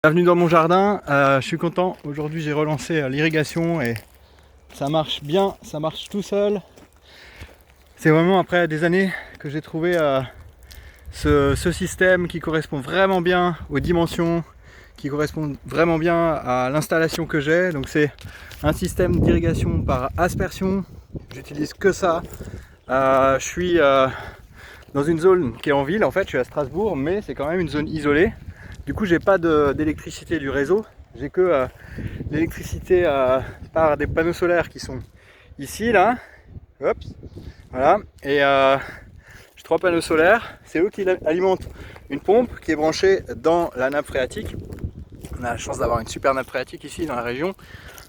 Bienvenue dans mon jardin, je suis content. Aujourd'hui j'ai relancé l'irrigation et ça marche bien, ça marche tout seul. C'est vraiment après des années que j'ai trouvé ce système qui correspond vraiment bien aux dimensions, qui correspond vraiment bien à l'installation que j'ai. Donc c'est un système d'irrigation par aspersion, j'utilise que ça. Je suis dans une zone qui est en ville, en fait je suis à Strasbourg, mais c'est quand même une zone isolée. Du coup, j'ai pas d'électricité du réseau, j'ai que l'électricité par des panneaux solaires qui sont ici, là. Hop, voilà. Et j'ai 3 panneaux solaires, c'est eux qui alimentent une pompe qui est branchée dans la nappe phréatique. On a la chance d'avoir une super nappe phréatique ici dans la région,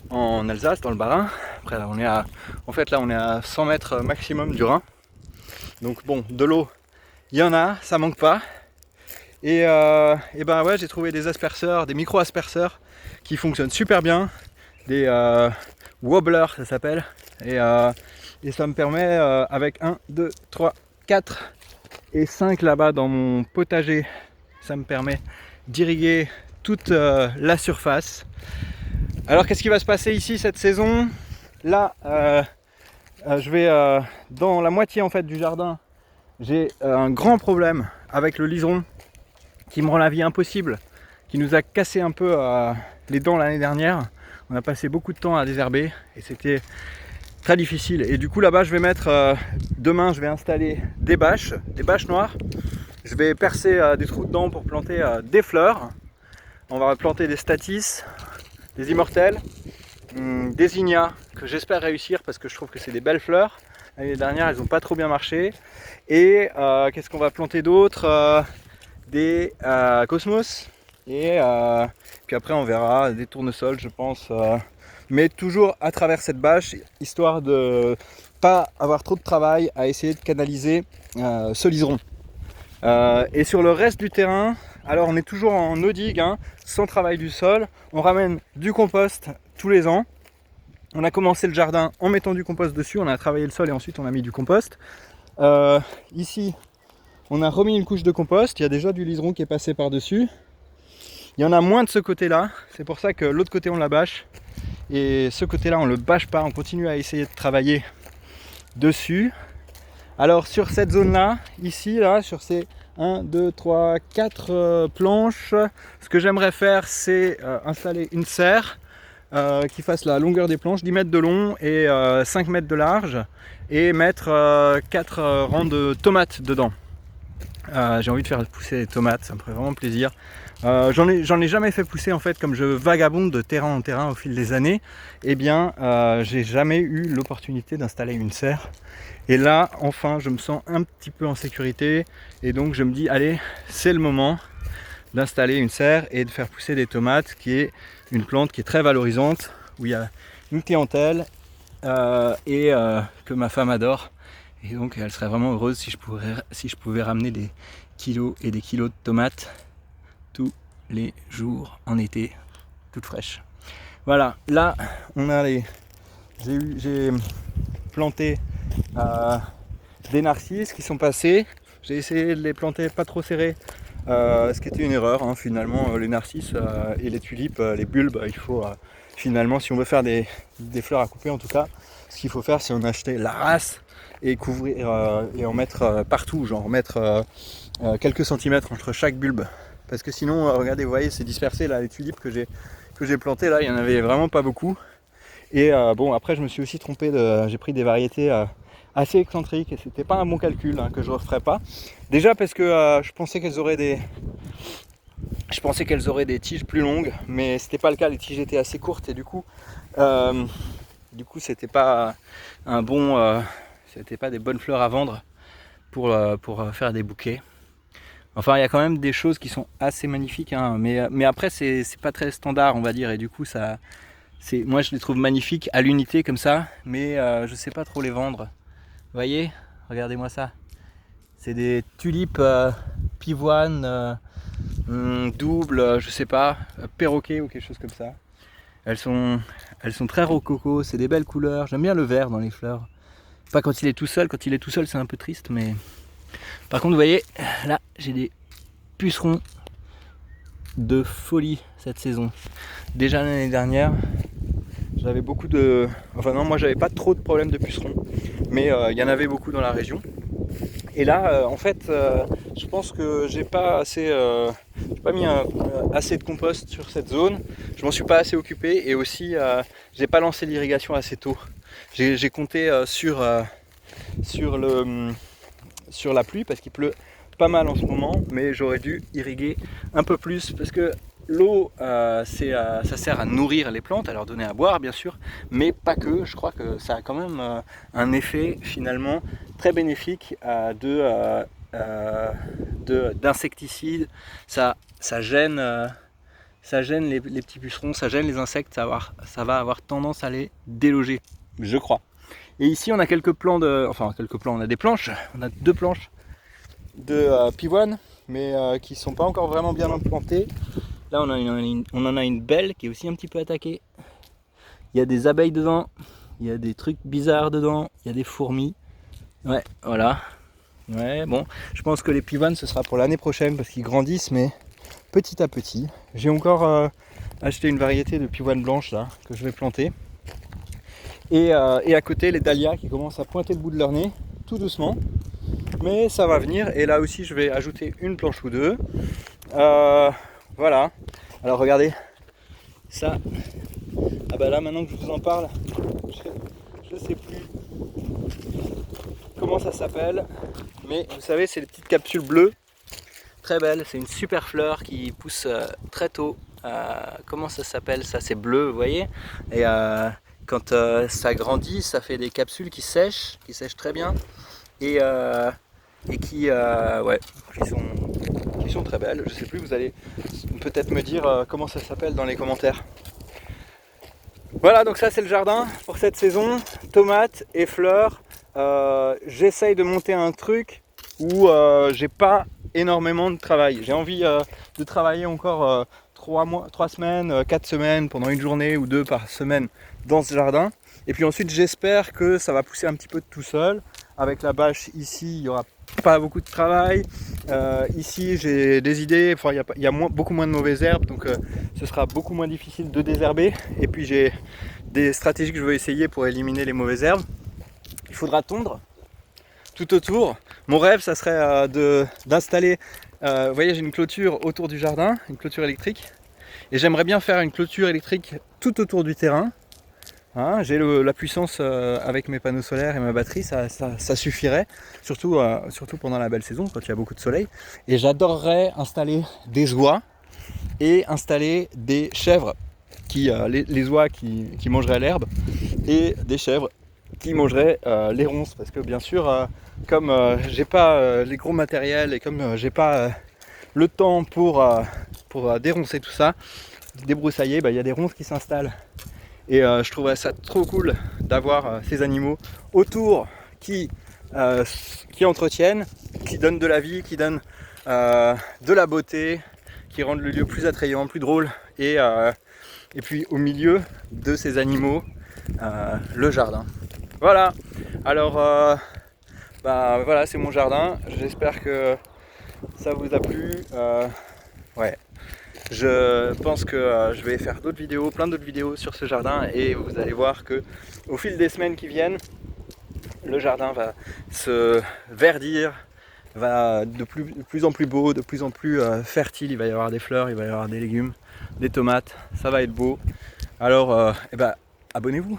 en Alsace, dans le Bas-Rhin. Après, là, on est à 100 mètres maximum du Rhin. Donc bon, de l'eau, il y en a, ça manque pas. Et ben ouais, j'ai trouvé des asperceurs, des micro-asperceurs qui fonctionnent super bien, des wobblers ça s'appelle, et ça me permet avec 1, 2, 3, 4 et 5 là-bas dans mon potager, ça me permet d'irriguer toute la surface. Alors qu'est-ce qui va se passer ici cette saison? Là, je vais dans la moitié en fait du jardin, j'ai un grand problème avec le liseron qui me rend la vie impossible, qui nous a cassé un peu les dents l'année dernière. On a passé beaucoup de temps à désherber et c'était très difficile. Et du coup là-bas je vais mettre, demain je vais installer des bâches noires. Je vais percer des trous dedans pour planter des fleurs. On va planter des statices, des immortelles, des zinnias que j'espère réussir parce que je trouve que c'est des belles fleurs. L'année dernière elles n'ont pas trop bien marché. Et qu'est-ce qu'on va planter d'autre? Des cosmos et puis après on verra des tournesols je pense, mais toujours à travers cette bâche, histoire de pas avoir trop de travail à essayer de canaliser ce liseron. Et sur le reste du terrain, alors on est toujours en no dig, sans travail du sol, on ramène du compost tous les ans. On a commencé le jardin en mettant du compost dessus, on a travaillé le sol et ensuite on a mis du compost. Ici on a remis une couche de compost, il y a déjà du liseron qui est passé par-dessus. Il y en a moins de ce côté-là, c'est pour ça que l'autre côté on la bâche. Et ce côté-là on ne le bâche pas, on continue à essayer de travailler dessus. Alors sur cette zone-là, ici, là, sur ces 1, 2, 3, 4 planches, ce que j'aimerais faire c'est installer une serre qui fasse la longueur des planches, 10 mètres de long et 5 mètres de large, et mettre 4 rangs de tomates dedans. J'ai envie de faire pousser des tomates, ça me ferait vraiment plaisir. J'en ai jamais fait pousser en fait, comme je vagabonde de terrain en terrain au fil des années. Eh bien, j'ai jamais eu l'opportunité d'installer une serre. Et là, enfin, je me sens un petit peu en sécurité. Et donc, je me dis, allez, c'est le moment d'installer une serre et de faire pousser des tomates, qui est une plante qui est très valorisante, où il y a une clientèle et que ma femme adore. Et donc elle serait vraiment heureuse si je pouvais ramener des kilos et des kilos de tomates tous les jours en été, toutes fraîches. Voilà, là on a j'ai planté des narcisses qui sont passés. J'ai essayé de les planter pas trop serrés, ce qui était une erreur, finalement. Les narcisses et les tulipes, les bulbes, il faut finalement, si on veut faire des fleurs à couper en tout cas, ce qu'il faut faire c'est en acheter la race et couvrir et en mettre partout, genre mettre quelques centimètres entre chaque bulbe, parce que sinon regardez, vous voyez, c'est dispersé là. Les tulipes que j'ai plantées là, il y en avait vraiment pas beaucoup. Et bon, après je me suis aussi trompé, j'ai pris des variétés assez excentriques et c'était pas un bon calcul, que je referai pas. Déjà parce que je pensais qu'elles auraient des tiges plus longues, mais c'était pas le cas. Les tiges étaient assez courtes et du coup c'était pas un bon c'était pas des bonnes fleurs à vendre pour faire des bouquets. Enfin, il y a quand même des choses qui sont assez magnifiques, mais après c'est pas très standard, on va dire, et du coup moi je les trouve magnifiques à l'unité comme ça, mais je sais pas trop les vendre. Vous voyez, regardez-moi ça. C'est des tulipes pivoine double, je sais pas, perroquet ou quelque chose comme ça. Elles sont très rococo, c'est des belles couleurs. J'aime bien le vert dans les fleurs. Pas quand il est tout seul, c'est un peu triste, mais par contre vous voyez, là j'ai des pucerons de folie cette saison. Déjà l'année dernière, j'avais beaucoup de... Enfin non, moi j'avais pas trop de problèmes de pucerons, mais il y en avait beaucoup dans la région. Et là, en fait, je pense que j'ai pas mis assez de compost sur cette zone. Je m'en suis pas assez occupé et aussi, j'ai pas lancé l'irrigation assez tôt. J'ai compté sur la pluie parce qu'il pleut pas mal en ce moment, mais j'aurais dû irriguer un peu plus parce que l'eau, ça sert à nourrir les plantes, à leur donner à boire bien sûr, mais pas que. Je crois que ça a quand même un effet finalement très bénéfique d'insecticides. Ça gêne, les petits pucerons, ça gêne les insectes, ça va avoir tendance à les déloger, je crois. Et ici on a quelques plants on a des planches, on a 2 planches de pivoine, mais qui ne sont pas encore vraiment bien implantées. Là on en a une belle qui est aussi un petit peu attaquée. Il y a des abeilles dedans, il y a des trucs bizarres dedans, il y a des fourmis. Ouais, voilà. Ouais, bon, je pense que les pivoines ce sera pour l'année prochaine parce qu'ils grandissent, mais petit à petit. J'ai encore acheté une variété de pivoine blanche là que je vais planter. Et à côté les dahlias qui commencent à pointer le bout de leur nez, tout doucement. Mais ça va venir. Et là aussi je vais ajouter une planche ou 2. Voilà. Alors regardez ça. Ah bah là maintenant que je vous en parle, je sais plus comment ça s'appelle. Mais vous savez, c'est les petites capsules bleues. Très belles. C'est une super fleur qui pousse très tôt. Comment ça s'appelle ça? C'est bleu, vous voyez. Et quand ça grandit, ça fait des capsules qui sèchent très bien. Et qui sont très belles. Je sais plus, vous allez peut-être me dire comment ça s'appelle dans les commentaires. Voilà, donc ça c'est le jardin pour cette saison, tomates et fleurs. J'essaye de monter un truc où j'ai pas énormément de travail. J'ai envie de travailler encore 3 semaines, 4 semaines, pendant une journée ou 2 par semaine dans ce jardin. Et puis ensuite j'espère que ça va pousser un petit peu tout seul. Avec la bâche ici, il n'y aura pas beaucoup de travail. Ici j'ai des idées, enfin, il y a beaucoup moins de mauvaises herbes, donc ce sera beaucoup moins difficile de désherber. Et puis j'ai des stratégies que je veux essayer pour éliminer les mauvaises herbes. Il faudra tondre tout autour. Mon rêve, ça serait d'installer, vous voyez, j'ai une clôture autour du jardin, une clôture électrique. Et j'aimerais bien faire une clôture électrique tout autour du terrain. Hein, j'ai la puissance avec mes panneaux solaires et ma batterie, ça suffirait, surtout pendant la belle saison, quand il y a beaucoup de soleil. Et j'adorerais installer des oies et installer des chèvres, les oies qui mangeraient l'herbe, et des chèvres qui mangeraient les ronces. Parce que bien sûr, comme j'ai pas les gros matériels et comme j'ai pas le temps pour déroncer tout ça, débroussailler, il y a des ronces qui s'installent. Et je trouverais ça trop cool d'avoir ces animaux autour qui entretiennent, qui donnent de la vie, qui donnent de la beauté, qui rendent le lieu plus attrayant, plus drôle. Et puis au milieu de ces animaux, le jardin. Voilà, alors voilà, c'est mon jardin. J'espère que ça vous a plu. Ouais. Je pense que je vais faire plein d'autres vidéos sur ce jardin, et vous allez voir que au fil des semaines qui viennent, le jardin va se verdir, va de plus en plus beau, de plus en plus fertile. Il va y avoir des fleurs, il va y avoir des légumes, des tomates, ça va être beau. Alors abonnez-vous.